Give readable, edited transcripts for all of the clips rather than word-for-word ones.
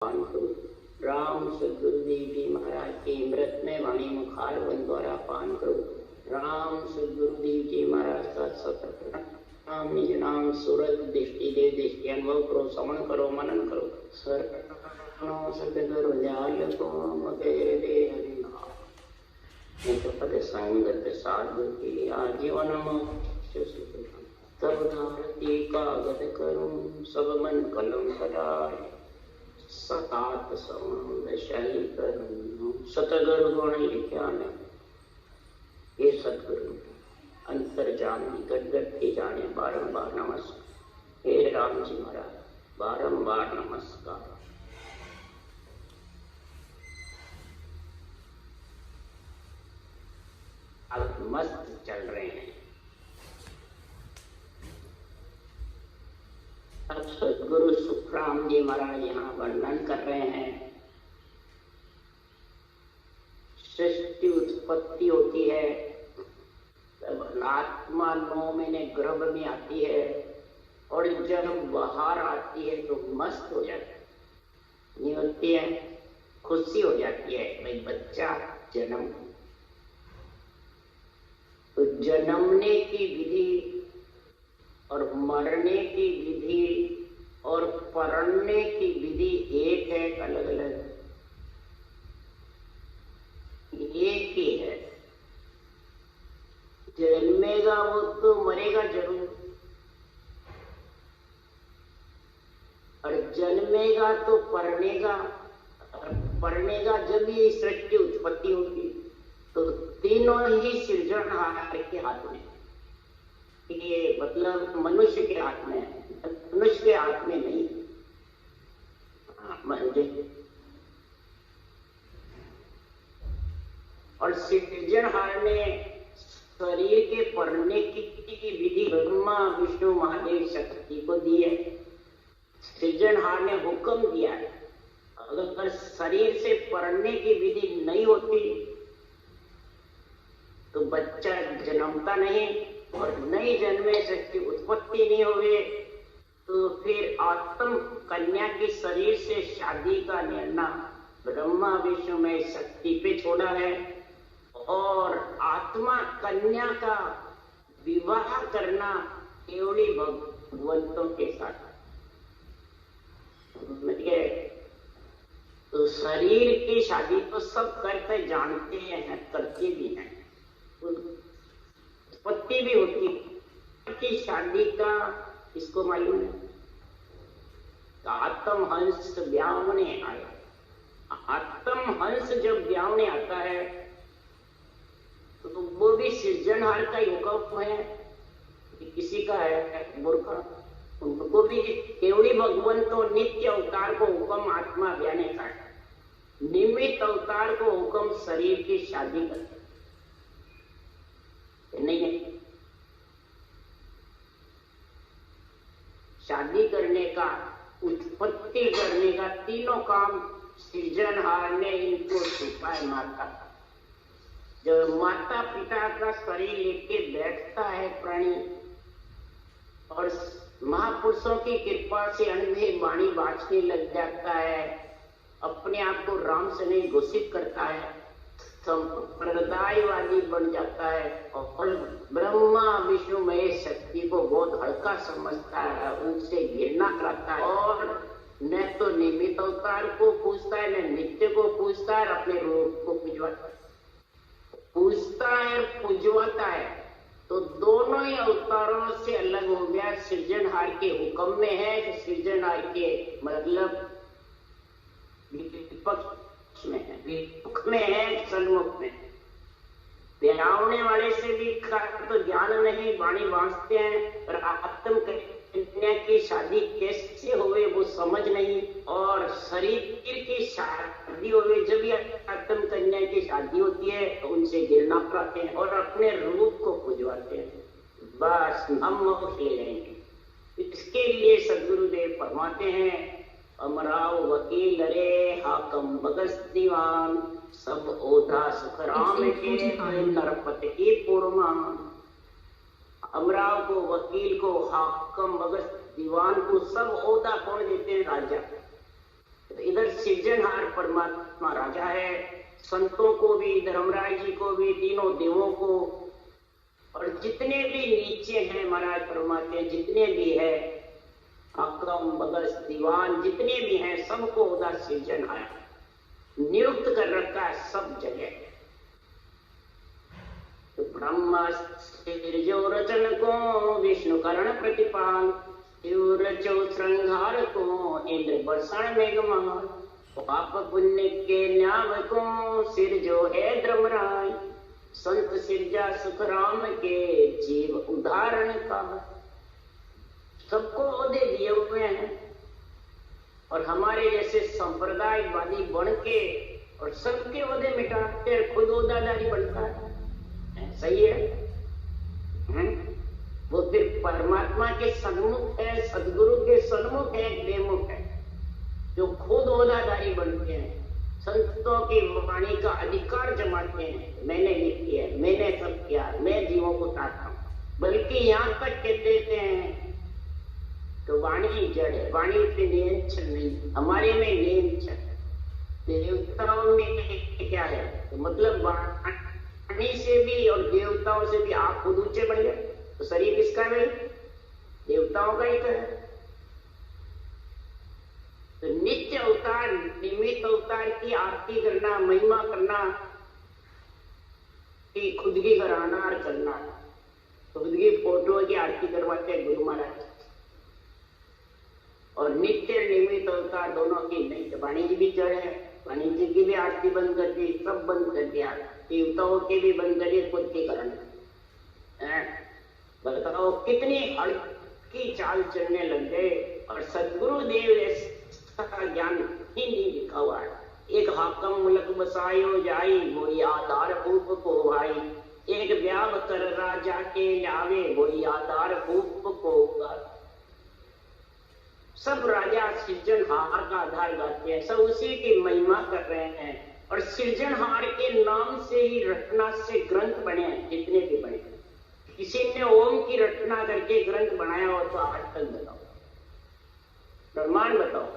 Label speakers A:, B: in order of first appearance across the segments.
A: राम सदगुरुदेव जी महाराज के अमृत में वाणी मुखार वन द्वारा पान करो। राम सदगुरुदेव जी महाराज का सतनाम निज नाम सूरत दृष्टि देव दृष्टि अनुभव करो, श्रवण करो, मनन करो। सदगुरु जाल को मगेरे दे हरिनाम पद संगत साधु की आजीवन सब धारती कागद करूं सब मन कलम कराए सतात संबंध शैली करूं सतगुरु गुण लिख्यान। ये सतगुरु अंतर जानी गदगद के जाने बारंबार नमस्कार। हे राम जी महाराज बारंबार नमस्कार। अब मस्त चल रहे हैं। अब सदगुरु सुखराम जी महाराज यहाँ वर्णन कर रहे हैं। सृष्टि उत्पत्ति होती है तब आत्मा 9 महीने गर्भ में आती है और जब बाहर आती है तो मस्त हो जाती है। ये होती है खुशी हो जाती है भाई बच्चा जन्म। तो जन्मने की विधि और मरने की विधि और पढ़ने की विधि एक है, अलग अलग एक ही है। जन्मेगा वो तो मरेगा जरूर, और जन्मेगा तो पढ़नेगा, और पढ़नेगा जब ये सृष्टि उत्पत्ति होगी। तो तीनों ही सृजनहार के हाथ में, ये मतलब मनुष्य के हाथ में है, मनुष्य के हाथ में नहीं। और सृजनहार ने शरीर के पढ़ने की विधि ब्रह्मा विष्णु महादेव शक्ति को दी है। सृजनहार ने हुक्म दिया है अगर शरीर से पढ़ने की विधि नहीं होती तो बच्चा जन्मता नहीं, और नई जन्मे सृष्टि उत्पत्ति नहीं होगी। तो फिर आत्म कन्या के शरीर से शादी का निर्णय ब्रह्मा विष्णु में शक्ति पे छोड़ा है, और आत्मा कन्या का विवाह करना केवली भगवंतों के साथ। तो शरीर की शादी तो सब करते जानते हैं, करते भी हैं, उत्पत्ति भी होती है कि शादी का इसको मालूम है। आत्म हंस ब्यावने आया। आत्म हंस जब ब्यावने आता है तो वो भी सृजनहार का ही हुक्म है। किसी का है मूर्खा, उनको भी केवली भगवंतों नित्य अवतार को हुक्म आत्मा ब्याने का है, निमित्त अवतार को हुक्म शरीर की शादी का नहीं है। शादी करने का, उत्पत्ति करने का तीनों काम सृजनहार ने इनको सौंपा है। माता जब माता पिता का शरीर लेके बैठता है प्राणी, और महापुरुषों की कृपा से अनभे वाणी बाजने लग जाता है, अपने आप को राम से नहीं घोषित करता है, संप्रदायवादी बन जाता है, और ब्रह्मा विष्णु महेश शक्ति को बहुत हल्का समझता है, उनसे घृणा करता है, और न तो निमित्त अवतार को पूछता है न नित्य को पूछता है, अपने रूप को पूजवाता है, पूछता है पूजवाता है। तो दोनों ही अवतारों से अलग हो गया। सृजनहार के हुक्म में है, सृजनहार के मतलब विपक्ष में है, विमुख में है, सन्मुख में। ब्यावने वाले से भी तो ज्ञान नहीं, वाणी बांधते हैं, और आत्म कन्या की शादी कैसे होवे वो समझ नहीं, और शरीर की शादी होवे जब भी आत्म कन्या की शादी होती है तो उनसे गिरना कराते हैं और अपने रूप को पुजवाते हैं। बस हम मोक्ष ले लेंगे। इसके लिए सदगुरुदेव फरमाते हैं अमराव वकील रे हाकम बगस दीवान सब ओधा सुख राम के नरपत के पुरमान। अमराव को, वकील को, हाकम बगस दीवान को सब ओदा कौन देते हैं? राजा। तो इधर सृजनहार परमात्मा राजा है, संतों को भी, धर्मराज जी को भी, तीनों देवों को, और जितने भी नीचे हैं महाराज परमात्मा, जितने भी है अकम बगस दीवान, जितने भी हैं, सबको उधर सृजनहार नियुक्त कर रखा है सब जगह। तो ब्रह्मा सृजो रचन को, विष्णु करण प्रतिपाल, शिव रचो श्रृंगार को, इंद्र बरसण मेघमान, पाप पुण्य के न्याम को, सिरजो है धर्मराय, संत सिरजा सुख राम के, जीव उदाहरण का। सबको ओहदे दिए हुए हैं, और हमारे जैसे संप्रदायवादी बन के और सबके ओहदे मिटाते हैं, खुद ओहदादारी बनता है। सही है? वो फिर परमात्मा के सन्मुख है, सदगुरु के सन्मुख है, बेमुख है, जो खुद ओहदादारी बनते हैं, संतों की वाणी का अधिकार जमाते हैं। मैंने ये किया, मैंने सब किया, मैं जीवों को ताकता हूं, बल्कि यहाँ तक कह देते हैं तो वाणी जड़ है, वाणी पे नियंत्रण नहीं, हमारे में नियंत्रण। देवताओं में क्या है? तो मतलब वाणी से भी और देवताओं से भी आप खुद ऊंचे बढ़ गए, तो शरीर किसका है? देवताओं का ही तो है। तो नित्य अवतार, निमित्त अवतार की आरती करना, महिमा करना, कि खुद की घराना करना, खुद की फोटो की आरती करवाते हैं गुरु महाराज। और नित्य निमित्त अवतार दोनों की नहीं। तो वाणी जी भी चढ़ है, वाणी जी की भी आरती बंद कर दी, सब बंद कर दिया, देवताओं के भी बंद करिए, खुद के करण। बताओ कितनी हल्की चाल चलने लग गए, और सदगुरु देव का ज्ञान ही नहीं लिखा हुआ है। एक हाकम मुल्क बसायो जाई, वही आधार भूप को भाई, एक व्याव कर राजा के लावे, वही आधार भूप को। सब राजा सृजनहार का आधार गाते हैं, सब उसी की महिमा कर रहे हैं, और सृजनहार के नाम से ही रचना से ग्रंथ बने हैं, जितने भी बने। किसी ने ओम की रचना करके ग्रंथ बनाया हो तो आज तक बताओ, प्रमाण बताओ।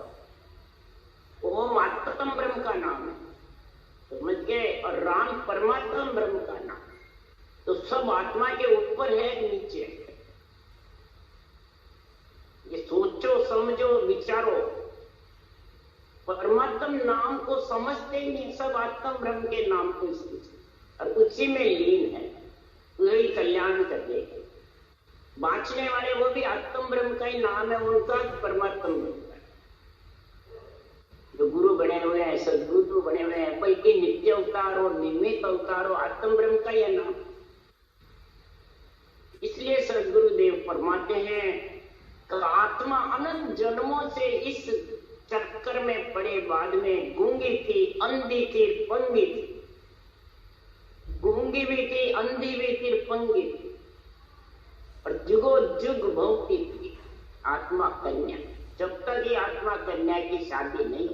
A: ओम आत्म ब्रह्म का नाम है, समझ गए, और राम परमात्मा ब्रह्म का नाम। तो सब आत्मा के ऊपर है, नीचे है। ये सोचो, समझो, विचारो। परमात्मा नाम को समझते ही नहीं, सब आत्म ब्रह्म के नाम को और उसी में लीन है, वही कल्याण कर देगा। बांचने वाले वो भी आत्म ब्रह्म का ही नाम है, उनका परमात्मा ब्रह्म का। जो गुरु बने हुए हैं, सदगुरु बने हुए हैं, बल्कि नित्य अवतार और निमित्त अवतार और आत्म ब्रह्म का यह नाम। इसलिए सदगुरु देव फरमाते हैं आत्मा अनंत जन्मों से इस चक्कर में पड़े, बाद में गूंगी थी, अंधी थी, पंगी थी, गूंगी भी थी, अंधी भी थी, पंगी थी, और जुगो जुग भोगती थी आत्मा कन्या। जब तक ये आत्मा कन्या की शादी नहीं,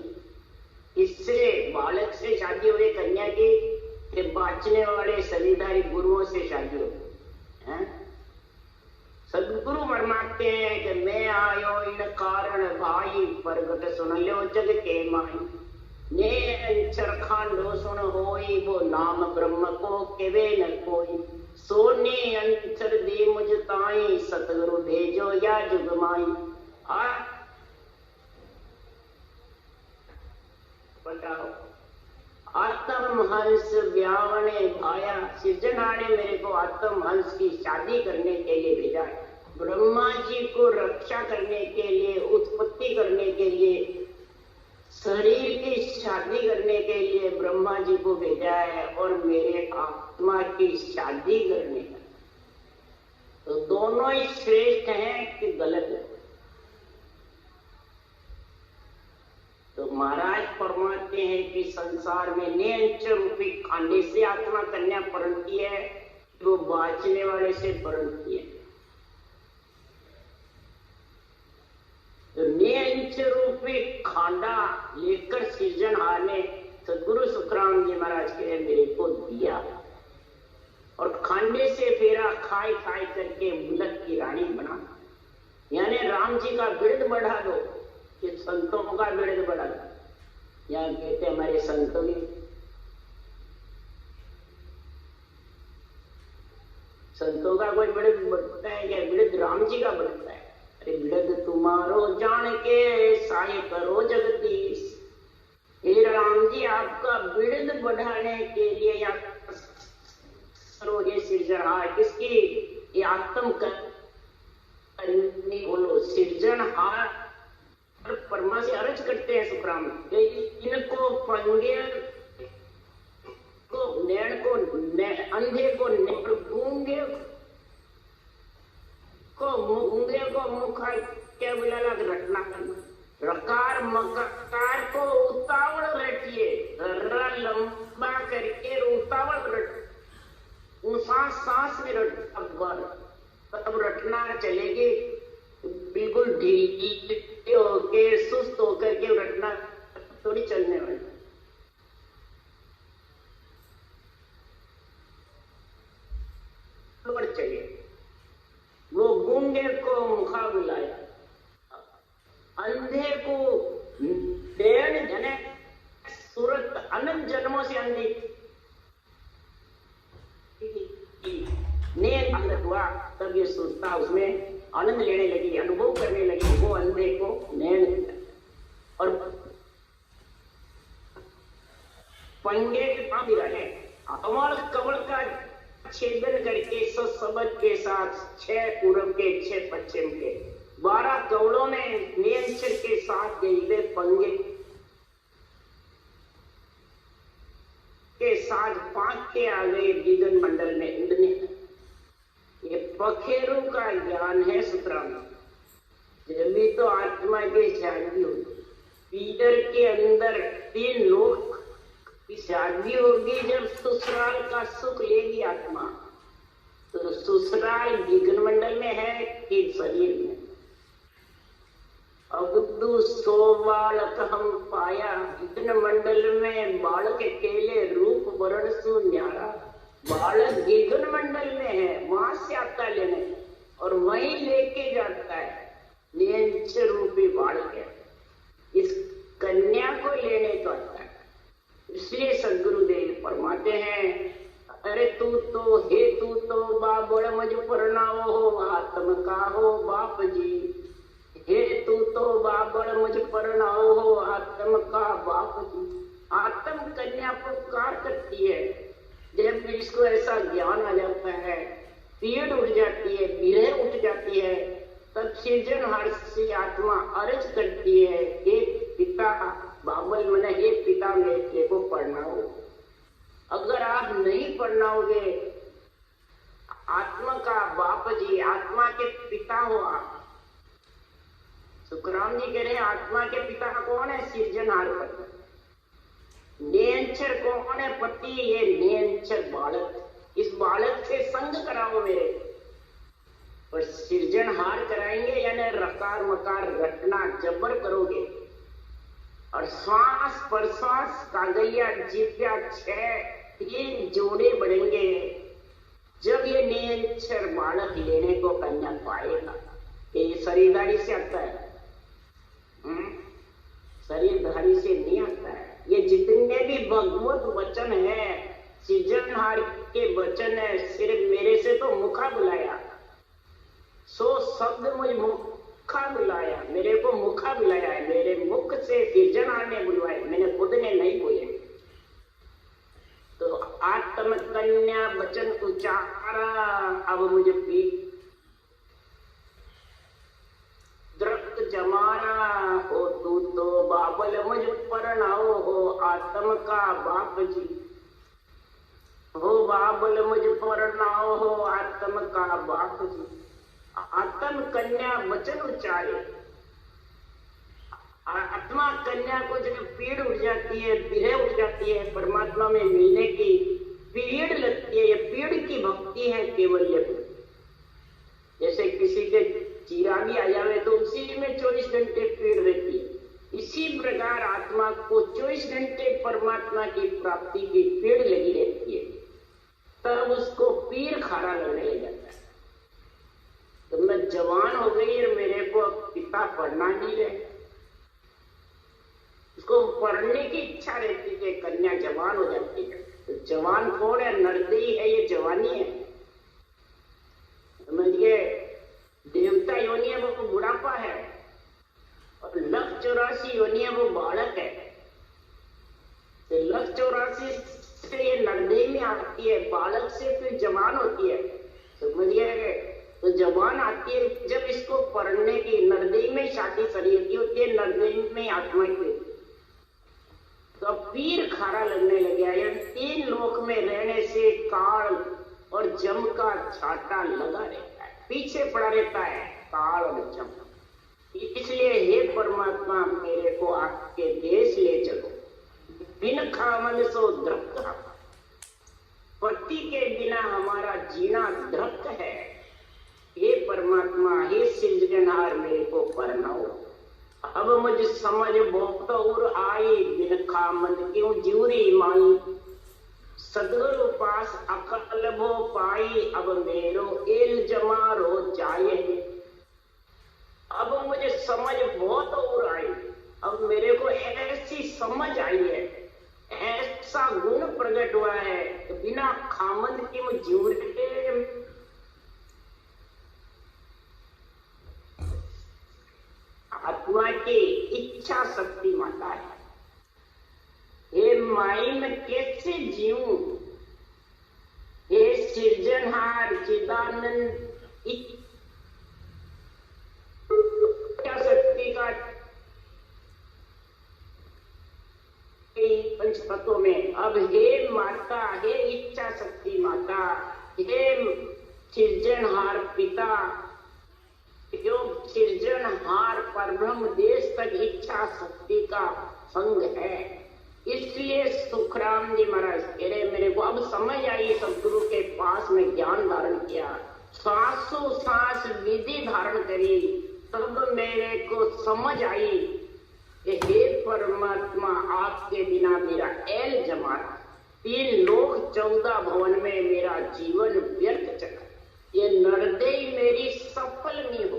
A: इससे बालक से शादी हुई कन्या की, फिर बाँचने वाले शरीरधारी गुरुओं से शादी हो। सदगुरु फरमाते हैं कि मैं आयो इन कारण भाई, प्रगट सुन लो जग के माई, ने अंचर खांडो सुन होई, वो नाम ब्रह्म को केवे न कोई, सोने अंचर दे मुझ ताई, सतगुरु भेजो या जुग माई। बताओ, आत्म हंस ब्यावने भाया, सृजनहार ने मेरे को आत्म हंस की शादी करने के लिए भेजा है। ब्रह्मा जी को रक्षा करने के लिए, उत्पत्ति करने के लिए, शरीर की शादी करने के लिए ब्रह्मा जी को भेजा है, और मेरे आत्मा की शादी करने का। तो दोनों ही श्रेष्ठ हैं कि गलत है? तो महाराज फरमाते हैं कि संसार में नियंच रूपी खांडे से आत्मा कन्या परणती है, वो बाँचने वाले से परणती है। तो नियंच रूपी खांडा लेकर सृजनहार ने सदगुरु सुखराम जी महाराज के मेरे को दिया, और खांडे से फेरा खाई खाई करके मुल्क की रानी बना। यानी राम जी का बिरद बढ़ा दो, कि संतों का बिरद बढ़ा दो, यहाँ कहते हमारे संतों की, संतों का कोई बड़े बढ़ता है क्या? बिड़द राम जी का बढ़ता है। अरे बिड़द तुम्हारो जान के साय करो जगदीश। हे राम जी, आपका बिड़द बढ़ाने के लिए या ये सृजनहार किसकी? ये आत्म करनी बोलो सृजनहार परमा से अर्ज करते हैं सुखराम। इनको पंगे को नैण को अंधे को गूंगे को मूंगे को मुखा क्या बुला रटना करना। रकार मकार को उतावड़ रटिए, लंबा करके उतावड़ रट, सांस सांस में रट, तब रटना चलेगी। बिल्कुल ढीली होके सुस्त होकर के रटना थोड़ी चलने वाली। चलिए, वो गूंगे को मुखा बुलाया, अंधे को डेढ़ जने सूरत अनंत जन्मों से अंधी नेक अंदर हुआ, तब ये सुरता उसमें आनंद लेने लगी, अनुभव करने लगी। वो अंधे को नैन और पंगे के पास रहे, अमल कमल का छेदन करके सबद के साथ 6 पूरब के 6 पश्चिम के 12 कवड़ों में नियंत्रण के साथ गए पंगे के साथ 5 के आ गए गगन मंडल में उड़ने। ये पखेरु का ज्ञान है सुतराम। जब भी तो आत्मा की शादी होगी, पीटर के अंदर 3 लोग की शादी होगी। जब ससुराल का सुख लेगी आत्मा, तो ससुराल गगन मंडल में है कि शरीर में। अबुद्धू 100 बालक हम पाया, गगन मंडल में बालक अकेले रूप वर्ण सु न्यारा। बालक गगन मंडल में है, वहां से आता लेने और वहीं लेके जाता है। नियंच रूपी बालक है, इस कन्या को लेने को आता है। इसलिए सदगुरुदेव फरमाते हैं, अरे तू तो बाबड़ मज परनाओ हो आत्म का हो बाप जी। हे तू तो बाबड़ मुझ परनाओ हो आत्म का बाप जी। आत्म कन्या पुकार करती है। जब इसको ऐसा ज्ञान आ जाता है, पीड़ उठ जाती है, विरह उठ जाती है, तब सृजनहार से आत्मा अर्ज करती है, हे पिता बाबल मने, हे पिता मेरे को पढ़नाओ। अगर आप नहीं पढ़नाओगे, आत्मा का बाप जी, आत्मा के पिता हो आप। सुखराम जी कह रहे हैं आत्मा के पिता कौन है? सृजनहार पति। नियंचर कौन है? पति। ये नियंचर बालक, इस बालक से संग कराओ मेरे। और सृजनहार कराएंगे यानी रकार मकार रटना जबर करोगे। और श्वास प्रश्वास कागलिया जिव्या 6 ये जोड़े बढ़ेंगे। जब ये नियंचर बालक लेने को कन्या पाएगा, ये शरीरधारी से आता है, शरीरधारी से नहीं आता है। ये जितने भी भगवत वचन है, सृजनहार के वचन है, सिर्फ मेरे से तो मुखा बुलाया, 100 शब्द मुझे मुखा बुलाया, मेरे को मुखा बुलाया है। मेरे मुख से सृजनहार ने बुलवाए, मैंने खुद ने नहीं बोले। तो आत्म कन्या वचन उचारा, अब मुझे पी द्रक्त जमाना हो, तू तो बाबल मुझ परनाओ हो आत्म का बाप जी। हो बाबल मुझ परनाओ हो आत्म का बाप जी। आत्म कन्या वचन उच्चारे। आत्मा कन्या को जब पीड़ उठ जाती है, विरह उठ जाती है, परमात्मा में मिलने की पीड़ लगती है। ये पीड़ की भक्ति है केवल। जैसे किसी के चिरागी आ जावे तो उसी में 24 घंटे पीड़ रहती है। इसी प्रकार आत्मा को 24 घंटे परमात्मा की प्राप्ति की पीड़ लगी रहती है, तब उसको पीर खारा लगने लग जाता है। तो मैं जवान हो गई और मेरे को पिता पढ़ना नहीं रहे, उसको पढ़ने की इच्छा रहती है, कन्या जवान हो जाती है। तो जवान कौन है? नरदेही है, ये जवानी है, समझिए। देवता योनि है वो बुढ़ापा है, और लख 84 योनि है वो बालक है। तो लख 84 से ये नरदेही में आती है, बालक से फिर जवान होती है, समझिए। तो जवान आती है जब इसको पढ़ने की, नरदेही में शादी शरीर की होती है, नरदेही में आत्मा की होती है। तो पीर खारा लगने लग गया। यानी 3 लोक में रहने से काल और जम का छाटा लगा रहता है, पीछे पड़ा रहता है काल और जम। इसलिए हे परमात्मा, मेरे को आपके देश ले चलो। बिन खामन सो द्रप्त, पति के बिना हमारा जीना द्रप्त है। हे परमात्मा, हे सृजनहार, मेरे को परनाओ। अब मुझे समझ बहुत और आई, बिन खामन क्यों जीवरी माई। सदगुरु पास अकल भो पाई, अब मेरो एल जमा रो जाए। अब मुझे समझ बहुत और आई, अब मेरे को ऐसी समझ आई है, ऐसा गुण प्रकट हुआ है, तो बिना खामन क्यों जीवरी। आत्मा की इच्छा शक्ति माता है। हे माई मैं कैसे जीऊं, हे सृजनहार चिदानंद, इच्छा शक्ति का पंच तत्वों में। अब हे माता, हे इच्छा शक्ति माता, हे सृजनहार पिता, जो सृजनहार परब्रह्म देश तक इच्छा शक्ति का संग है। इसलिए सुखराम जी महाराज कह रहे, मेरे को अब समझ आई, सदगुरु के पास में ज्ञान धारण किया, सांसों सांस विधि धारण करी, तब मेरे को समझ आई कि हे परमात्मा, आपके बिना मेरा एल जमाना, 3 लोक 14 भवन में मेरा जीवन व्यर्थ चला। ये नरदेही मेरी सफल नहीं हो,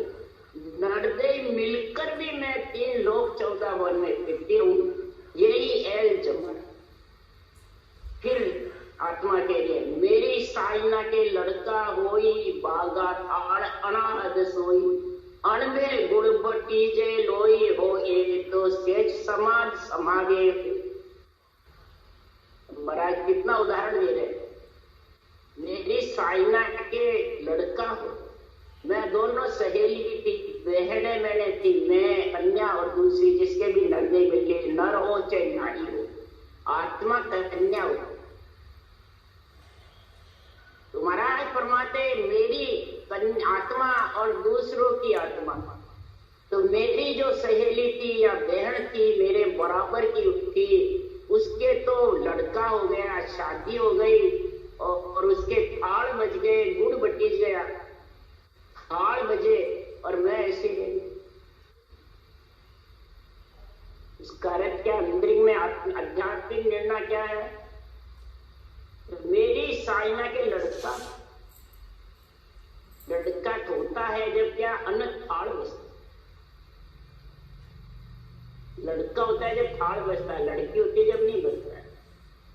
A: नरदेही मिलकर भी मैं 3 लोक 14 भवन में फिरती हूँ, यही एल जमा। फिर आत्मा कह रही है, मेरी साइना के लड़का होई, बागा आड़ अनाहद सोई, अणबे गुण बटी जे लोई हो, ए तो सेज समाज समागे। महाराज कितना उदाहरण दे रहे, मेरी साइना के लड़का हो, मैं दोनों सहेली थी, बहने मैंने थी, मैं कन्या और दूसरी जिसके भी नरदेही बैठे, नर हो चाहे नारी हो, आत्मा कन्या हो। तुम्हारा परमात्मा मेरी आत्मा और दूसरों की आत्मा। तो मेरी जो सहेली थी या बहन थी, मेरे बराबर की थी, उसके तो लड़का हो गया, शादी हो गई, और उसके थाल बज गए, गुड़ बटीज गया, थाल बजे, और मैं ऐसे गई। इसका अर्थ क्या, अंतरिक में आध्यात्मिक निर्णय क्या है? मेरी साइना के लड़का होता है जब क्या अन्न थाल बजता, लड़का होता है जब थाल बजता है, लड़की होती है जब नहीं बजता है।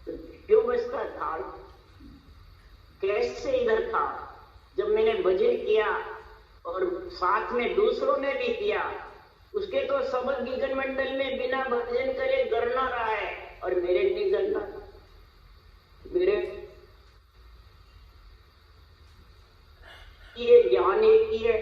A: तो क्यों बजता है थाल? कैसे इधर था जब मैंने भजन किया और साथ में दूसरों ने भी किया, उसके तो सबक गीगन मंडल में बिना भजन करे गरना रहा है, और मेरे नहीं गरना। मेरे ये ज्ञान एक ही है,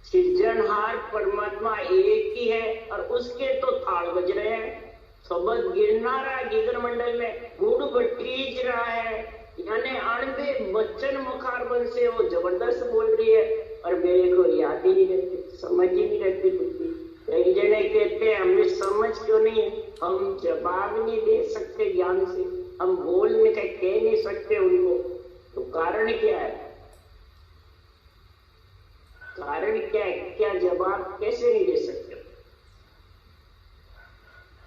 A: सृजनहार परमात्मा एक ही है, और उसके तो थाल बज रहे हैं, सबक गिरना रहा गीगन मंडल में, गुड़ बटीज रहा है, यानी अणबे बच्चन मुखारबन से वो जबरदस्त बोल रही है, और मेरे को याद ही नहीं रहती, समझ ही नहीं रहती बुद्धि। कई जने कहते हैं हमें समझ क्यों नहीं है, हम जवाब नहीं दे सकते ज्ञान से, हम बोल नहीं कह नहीं सकते उनको। तो कारण क्या है? कारण क्या है? क्या जवाब कैसे नहीं दे सकते?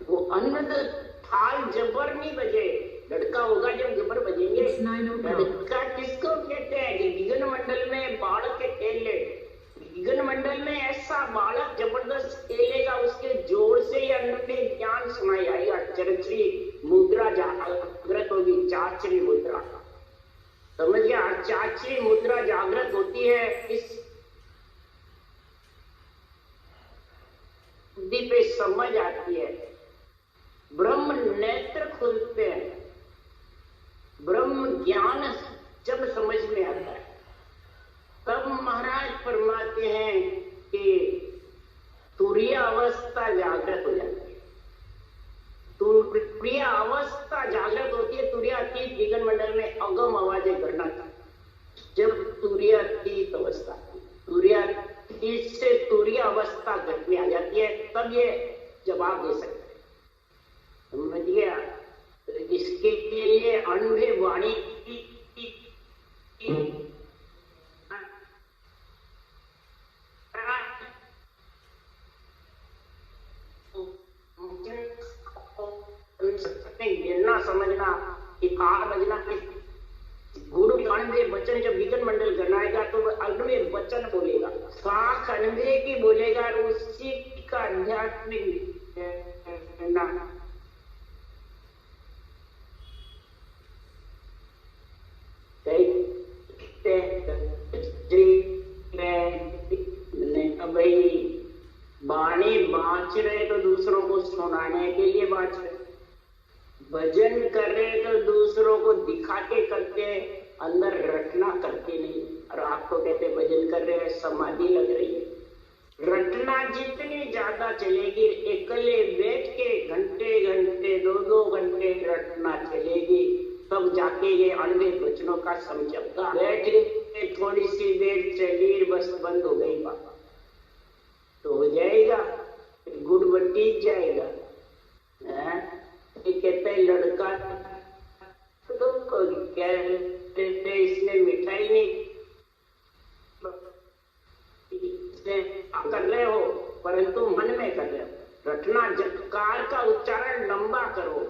A: वो अन्न थाल जबर नहीं बजे, लड़का होगा जब जबर बजेंगे। लड़का किसको कहते हैं? कि गीगन मंडल में बाढ़ के खेल ले, विघ्न मंडल में ऐसा बालक जबरदस्त खेलेगा, उसके जोर से ही अंदर में ज्ञान सुनाई आएगा। चरचरी मुद्रा जागृत होगी, चाचरी मुद्रा, समझ गया? चाचरी मुद्रा जागृत होती है, इस बुद्धि पे समझ आती है, ब्रह्म नेत्र खुलते हैं, ब्रह्म ज्ञान जब समझ में आता है तब महाराज फरमाते हैं कि तुरीय अवस्था जागृत हो जाती है। तुरीय अवस्था जागृत होती है। तुरीयातीत विघ्न मंडल में अगम आवाजें करना था। जब तुरीयातीत अवस्था, तुरीयातीत से तुरीय अवस्था घट में आ जाती है, तब ये जवाब दे सकते हैं। समझ गया? तो इसके लिए अनुभव वाणी की गिरना समझना कि कार बजना गुरु अनुभव वचन जब विघ्न मंडल गनाएगा तो वह अनुभव वचन बोलेगा, साख अनुभव की बोलेगा, उसी का आध्यात्मिक भाई बाणी बाँच रहे तो दूसरों को सुनाने के लिए बाँच रहे, भजन कर रहे तो दूसरों को दिखा के करते, अंदर रटना करते नहीं। और आपको कहते भजन कर रहे हैं, समाधि लग रही है। रटना जितनी ज्यादा चलेगी, अकेले बैठ के घंटे घंटे 2-2 घंटे रटना चलेगी, तब जाके ये अनुभव वचनों का समझेगा। बैठ के थोड़ी सी देर चली, बस बंद हो गई बात, तो हो जाएगा, गुड़ बटी जाएगा। कहते लड़का तो कहते इसने मिठाई नहीं कर रहे हो, परंतु मन में कर रहे हो। रटना जटकार का उच्चारण लंबा करो,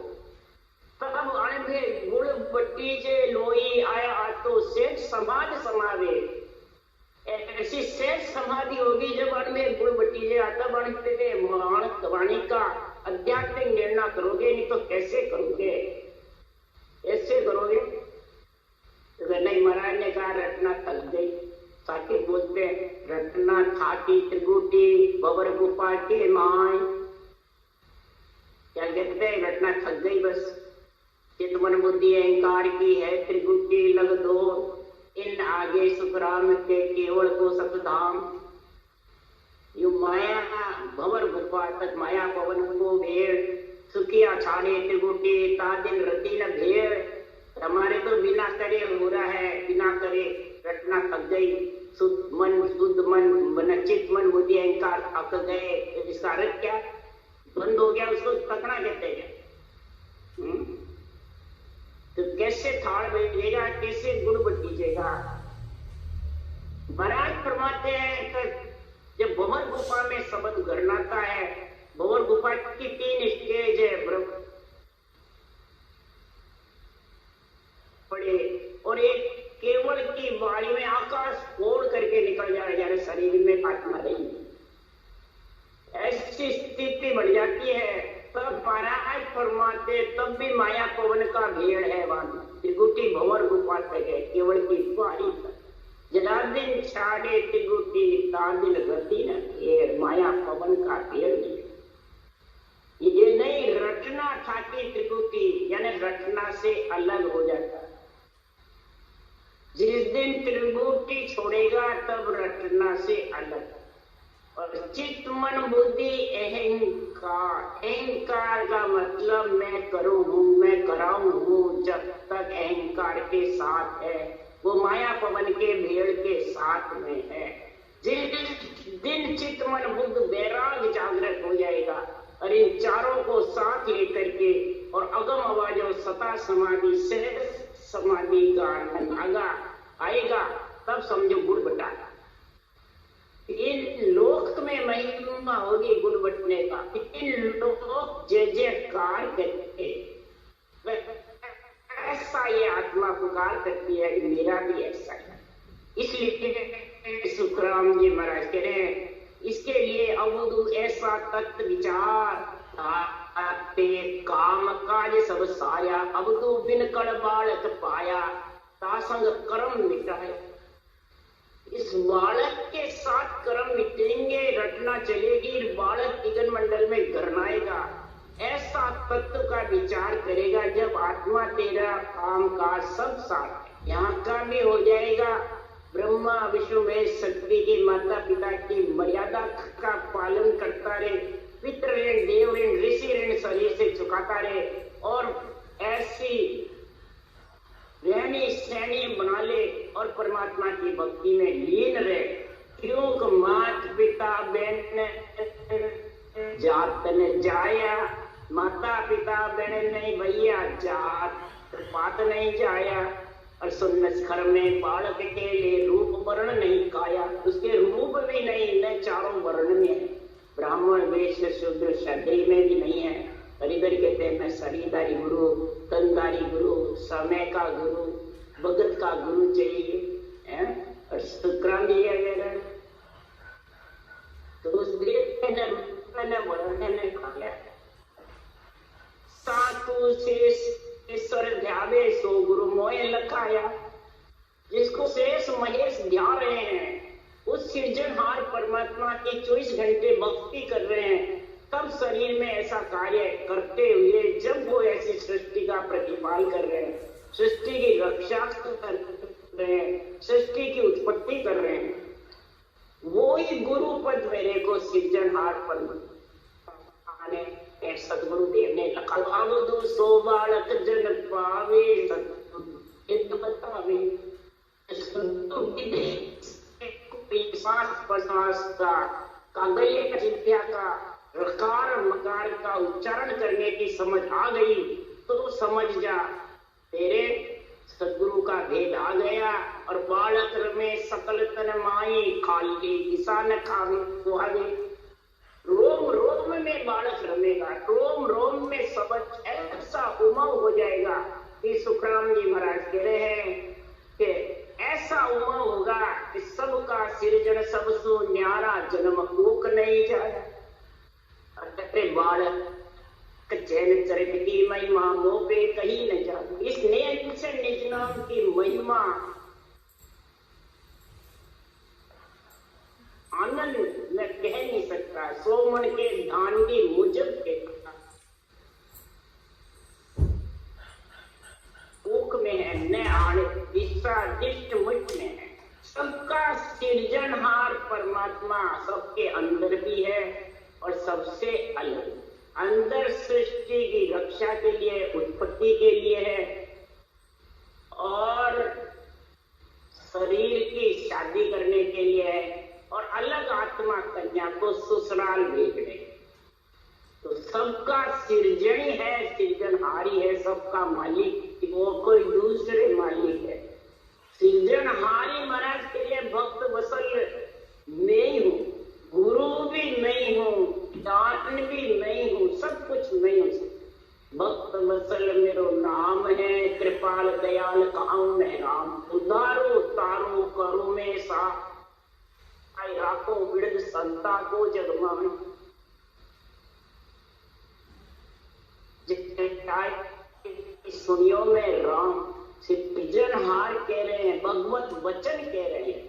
A: तब अणभे गुड़ बट्टी जे लोई आया तो सेठ समाज समावे। ऐसी सेठ समाधि होगी जब अणभे गुड़ बट्टी जे आता, तब वाणी का आध्यात्मिक निर्णय करोगे, नहीं तो कैसे करोगे? ऐसे करोगे तो नहीं। महाराज ने कहा रटना थक गई, साथी बोलते रटना थाकी त्रिगुटी बबर गुफा के माय। क्या कहते हैं? रटना थक गई बस, चित मन बुद्धि अहंकार की है त्रिगुटी लग दो, इन आगे सुखराम के केवल को सतधाम। यू माया भवर गुफा तक माया पवन को भेड़, सुखिया छाड़े त्रिगुटी तादिन रति न भेड़। हमारे तो बिना करे हो रहा है, बिना करे रटना थक गई। शुद्ध मन चित मन बुद्धि अहंकार थक गए, इसका अर्थ क्या? बंद हो गया, उसको तकना कहते हैं। तो कैसे थाड़ बैठेगा, कैसे गुड़ बटीजेगा? महाराज फरमाते हैं कि जब भंवर गुफा में शब्द गरनाता है, भंवर गुफा की 3 स्टेज है पड़े, और एक केवल की वाणी में आकाश फोड़ करके निकल जा रहा है, शरीर में आत्मा रही। ऐसी स्थिति बढ़ जाती है, तब महाराज फरमाते तब भी माया पवन का भेड़ है वहां। त्रिगुटी भंवर गुफा तक है, केवल की वाणी तक। जलादिन छाड़े त्रिगुटी तादिन गति न घेर, माया पवन का भेड़ नहीं। ये नहीं रटना था कि त्रिगुटी यानी रटना से अलग हो जाता। जिस दिन त्रिगुटी छोड़ेगा तब रटना से अलग। और चित्त मन बुद्धि अहंकार, अहंकार का मतलब मैं करूं हूं, मैं कराऊं हूं, जब तक अहंकार के साथ है वो माया पवन के भेड़ के साथ में है। जिस दिन चित्त मन बुद्ध वैराग जागृत हो जाएगा और इन चारों को साथ लेकर के और अगम आवाजों सता समाधि से समाधि का आगा आएगा, तब समझो गुड़ बटा। इन लोक में महिमा होगी गुड़ बटने का। इन लोग जय जयकार करके ऐसा ये आत्मा पुकार करती है कि मेरा भी ऐसा है। इसलिए सुखराम जी महाराज कह रहे हैं, इसके लिए अवधु ऐसा तत्व विचार काम काज सब साया, अवधु बिन कड़ बालक पाया, तासंग कर्म मिटाए। इस बालक के साथ कर्म मिटेंगे, रटना चलेगी, बालक तिगन मंडल में गरनाएगा। ऐसा तत्व का विचार करेगा जब आत्मा तेरा काम काज सब साथ यहाँ का भी हो जाएगा। ब्रह्मा विष्णु महेश शक्ति के माता पिता की मर्यादा का पालन करता रहे, पितृ ऋण देव ऋण ऋषि ऋण शरीर से चुकाता रहे और ऐसी रहनी सहनी बना ले और परमात्मा की भक्ति में लीन रहे। क्यों मात पिता बहन जात न जाया, माता पिता बहन नहीं भैया जात पात नहीं जाया। और सुन्नस घर में बालक के लिए रूप वर्ण नहीं काया, उसके रूप भी नहीं, न चारों वर्ण में है, ब्राह्मण वैश्य शूद्र क्षत्रिय में भी नहीं है। हरिधर कहते हैं मैं शरीरधारी गुरु, तनधारी गुरु, समय का गुरु, भगत का गुरु चाहिए। और शुक्रांति वगैरह तो उस वर्णन खाया सातु शेष ईश्वर ध्यावे सो गुरु मोय लखाया। जिसको शेष महेश ध्यान रहे हैं, उस सृजनहार परमात्मा की 24 घंटे भक्ति कर रहे हैं, तब शरीर में ऐसा कार्य करते हुए जब वो ऐसी सृष्टि का प्रतिपाल कर रहे हैं, सृष्टि की रक्षा कर रहे हैं, सृष्टि की उत्पत्ति कर रहे हैं, वो ही गुरु पद मेरे को सृजनहार परमात्मा ने सतगुरु देव ने लखा। अवधु सो बालक जन पावे सतगुरु बतावे, कागल्य चिंत्या का रकार मकार का उच्चारण करने की समझ आ गई तो समझ जा तेरे सदगुरु का भेद आ गया। और बालक रमे सकल तन माई, खाली दिशा न खावे सुहावे। रोम रोम में बालक रमेगा, रोम रोम में सबज ऐसा उमंग हो जाएगा कि सुखराम जी महाराज कह रहे हैं कि ऐसा उमंग होगा कि सबका सृजन सबसो न्यारा, जन्म कोक नहीं जाया। बालक चैन चरित की महिमा मोह पे कहीं न जा। इस निज नाम की महिमा आनंद मैं कह नहीं सकता। सोमन के धान की मुझब कहता भूख में है न आने दिशा दिष्ट मुझ में है। सबका सृजनहार परमात्मा सबके अंदर भी है और सबसे अलग। अंदर सृष्टि की रक्षा के लिए, उत्पत्ति के लिए है और शरीर की शादी करने के लिए है और अलग आत्मा कन्या को ससुराल भेजने। तो सबका सृजनी है, सृजनहारी है, सबका मालिक वो कोई दूसरे मालिक है। सृजनहारी महाराज के लिए भक्त वसल मैं ही हूँ, गुरु भी मैं ही हूँ, दान भी मैं ही हूँ, सब कुछ मैं हूँ। भक्त वसल मेरो नाम है, कृपाल दयाल कहूँ मैं राम। उदारो तारो करो में सा, राखो विड़द संता को जगमान। सुनियो में राम सृजनहार कह रहे हैं, भगवत वचन कह रहे हैं।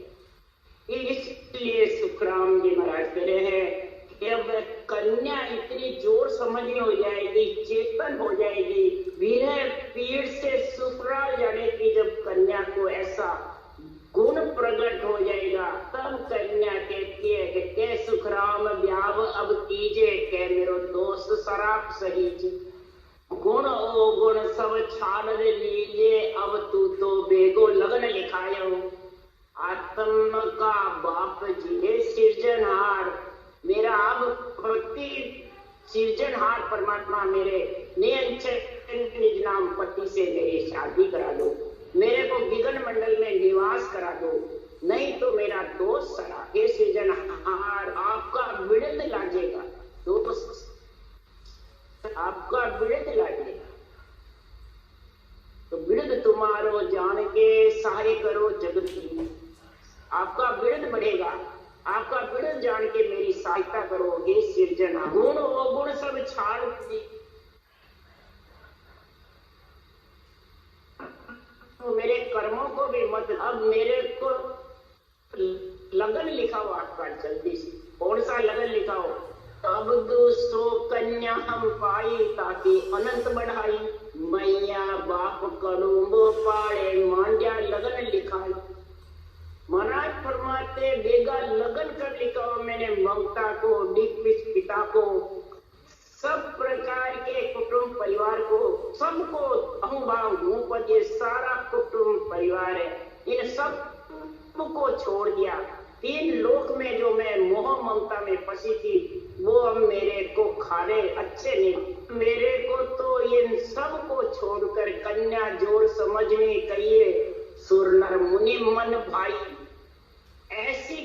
A: इसलिए सुखराम जी महाराज कह रहे हैं कि अब कन्या इतनी जोर समझी हो जाएगी, चेतन हो जाएगी, विरह पीड़ से सुखराल जाने की जब कन्या को ऐसा गुण प्रकट हो जाएगा, तब कन्या कहती है कि के सुखराम ब्याव अब कीजे, के मेरो दोस्त शराब सहीज। गुण ओ गुण सब छाड़ लीजिए, अब तू तो बेगो लगन लिखायो। आत्म का बाप जी है सृजनहार, मेरा अब पति सृजनहार परमात्मा मेरे निज नाम पति से मेरी शादी करा दो, मेरे को विघन मंडल में निवास करा दो, नहीं तो मेरा दोस्त सरा। हे सृजनहार आपका विड़द लाजेगा, दोस्त आपका विड़द लाजेगा। तो विड़द तुम्हारो जान के सारे करो जगत की, आपका विरध बढ़ेगा, आपका विरध जान के मेरी सहायता करोगे सिरजना। गुण अवगुण सब छाड़ तो मेरे कर्मों को भी मत, अब मेरे को लगन लिखाओ आपका जल्दी से। कौन सा लगन लिखाओ? अब 200 कन्या हम पाई ताकि अनंत बढ़ाई, मैया बाप कड़ूंबो पाड़े मांड्या लगन लिखाई। महाराज फरमाते बेगा लगन कर लिखाओ मैंने ममता को, दिग्विज पिता को, सब प्रकार के कुटुंब परिवार को, सबको अहुभाव भूपद ये सारा कुटुंब परिवार है, इन सब को छोड़ दिया। 3 लोक में जो मैं मोह ममता में फंसी थी वो अब मेरे को खाने अच्छे नहीं। मेरे को तो इन सब को छोड़कर कन्या जोड़ समझनी कहिए, सुर नर मुनि मन भाई। ऐसी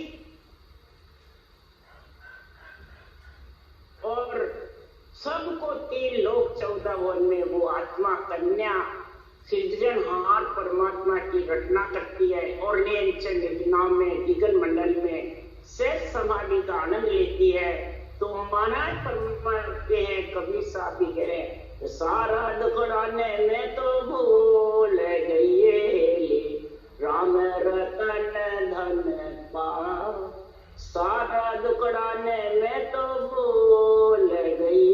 A: और सबको 3 लोक 14 वन में वो आत्मा कन्या सृजनहार परमात्मा की रचना करती है और नेमचंद नाम में दिगन मंडल में शेष समाधि का आनंद लेती है। तो महाराज परमात्मा हैं कबीर साहब भी कह रहे हैं, सारा दुखड़ाने में तो भूल गई राम रतन धन पा, सारा दुखड़ाने में तो भूल गई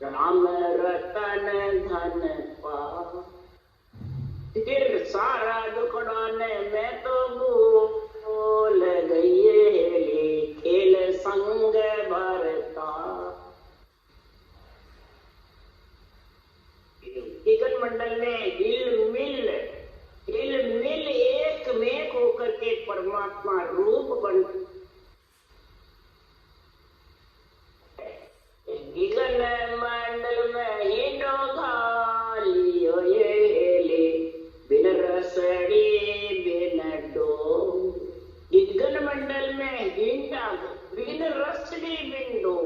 A: राम रतन धन पा। फिर सारा दुखड़ाने में तो भूल गई खेल संग भरता। दिगन मंडल में हिल मिल एक में होकर के परमात्मा रूप बन दिगन मंडल में हिंडो घालियो ये बिन रसड़ी बिन डो। दिगन मंडल में हिंडा बिन रसड़ी बिन डो।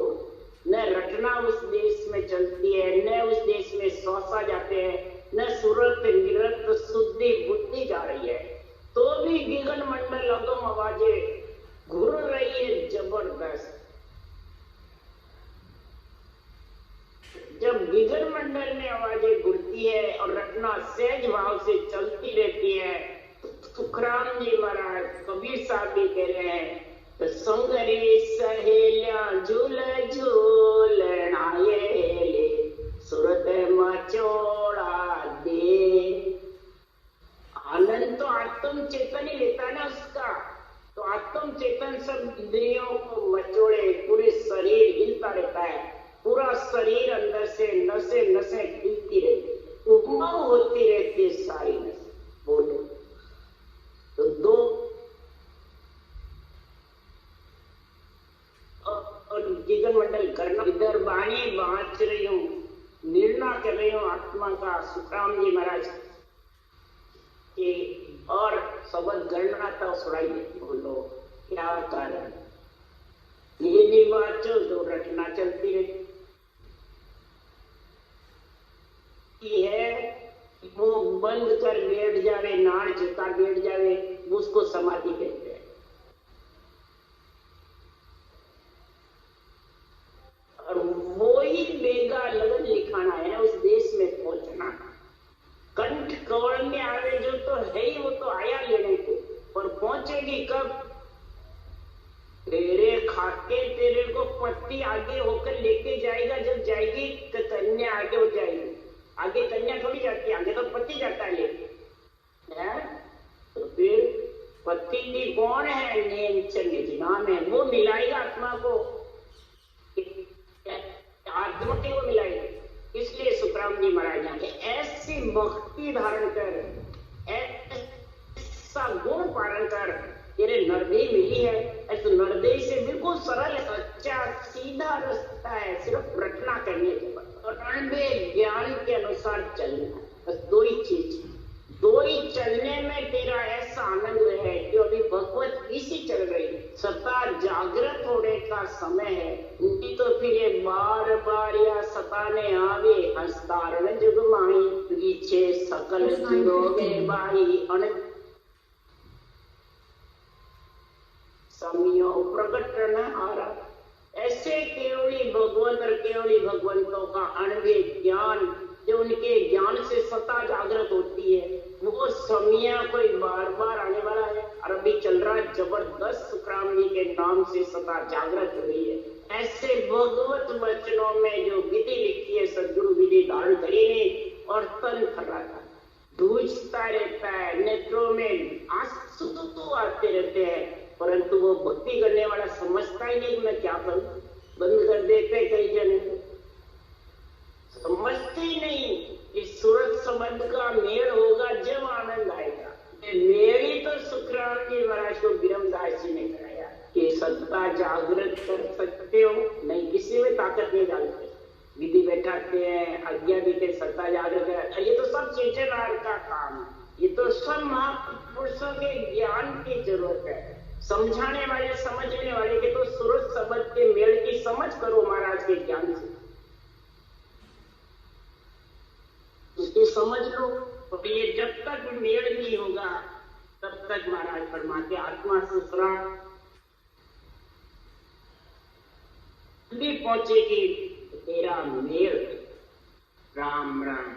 A: न रटना उस देश में चलती है, न उस देश में सौसा जाते हैं, न सुरत निरत शुद्धि बुद्धि जा रही है, तो भी दिगन मंडल अगम आवाजे घुर रही है जबरदस्त। जब दिगन मंडल में आवाजें घुरती है और रटना सहज भाव से चलती रहती है, तो सुखराम जी महाराज कबीर साहब भी कह रहे हैं, तो संगरी सहेलिया झूल झूलनाए सुरत मचोड़ा दे। आनंद तो आत्म चेतन ही लेता है ना उसका, तो आत्म चेतन सब इंद्रियों को मचोड़े, पूरे शरीर हिलता रहता है, पूरा शरीर अंदर से नसें नसें हिलती रहती, उमंग होती रहती है सारी नसें। बोलो तो 2 और दिगन मंडल करना इधर बाणी बाँच रही हूँ, निर्णय कर रही हूँ आत्मा का सुखराम जी महाराज के, और शब्द गणना तो सुनाई देती। बोलो क्या कारण? ये भी बाचो तो रटना चलती रहती है, वो बंद कर बैठ जावे, नाड़ झुका बैठ जावे, उसको समाधि कहते हैं। और वो ही बेगा लगन लिखाना है उस देश में पहुंचना। कंठ कवल में आवे जो तो है ही, वो तो आया लेने को, पर पहुंचेगी कब? तेरे खाके तेरे को पत्ती आगे होकर लेके जाएगा, जब जाएगी तो कन्या आगे हो जाएगी। आगे कन्या थोड़ी जाती है, आगे तो पति जाता है लेके। तो फिर पति की कौन है? नेमचंद जी नाम है, वो मिलाएगा आत्मा को, आत्मा के वो मिलाएगा। इसलिए सुखराम जी महाराज ने ऐसी भक्ति धारण कर, ऐसा गुण पारण कर, तेरे नरदेही मिली है, ऐसे नरदेही से बिल्कुल सरल सच्चा सीधा रास्ता है, सिर्फ रटना करने के बाद और ज्ञान के अनुसार चलना। बस 2 ही चीज, 2 ही चलने में तेरा ऐसा आनंद है कि अभी भगवत इसी चल रही, सता जागृत होने का समय है। नहीं तो फिर ये बार बार या सताने आवे हस्तारण जुगमाई, पीछे सकल चुरोगे बाई समियो प्रकट न हारा। ऐसे केवली भगवत और केवली भगवंतों का अणवे ज्ञान जो उनके ज्ञान से सत्ता जागृत होती है, वो समिया कोई बार बार आने वाला है। और अभी चल रहा है जबरदस्त सुखराम जी के नाम से सत्ता जागृत हो रही है। ऐसे भगवत वचनों में जो विधि लिखी है, सदगुरु विधि धारण करी ने और तन थर्राता धूजता रहता है, नेत्रों में आंसू तो आते रहते हैं, परंतु वो भक्ति करने वाला समझता ही नहीं कि मैं क्या करूं, बंद कर देते कई जने, समझते ही नहीं कि सूरत संबंध का मेल होगा जब आनंद आएगा। मेल ही तो सुखराम जी महाराज को विरमदास जी ने कराया कि सत्ता जागृत कर सकते हो, नहीं किसी में ताकत नहीं डालते। विधि बैठाते हैं, आज्ञा देते, सत्ता जागृत कर, ये तो सब चेतनार का काम है, ये तो सब महापुरुषों के ज्ञान की जरूरत है। समझाने वाले समझने वाले के तो सूरत संबंध के मेल की समझ करो महाराज के ज्ञान से, उसकी समझ लो। तो ये जब तक मेल नहीं होगा तब तक महाराज फरमाते आत्मा सुसरा भी पहुंचेगी तेरा मेल। राम राम।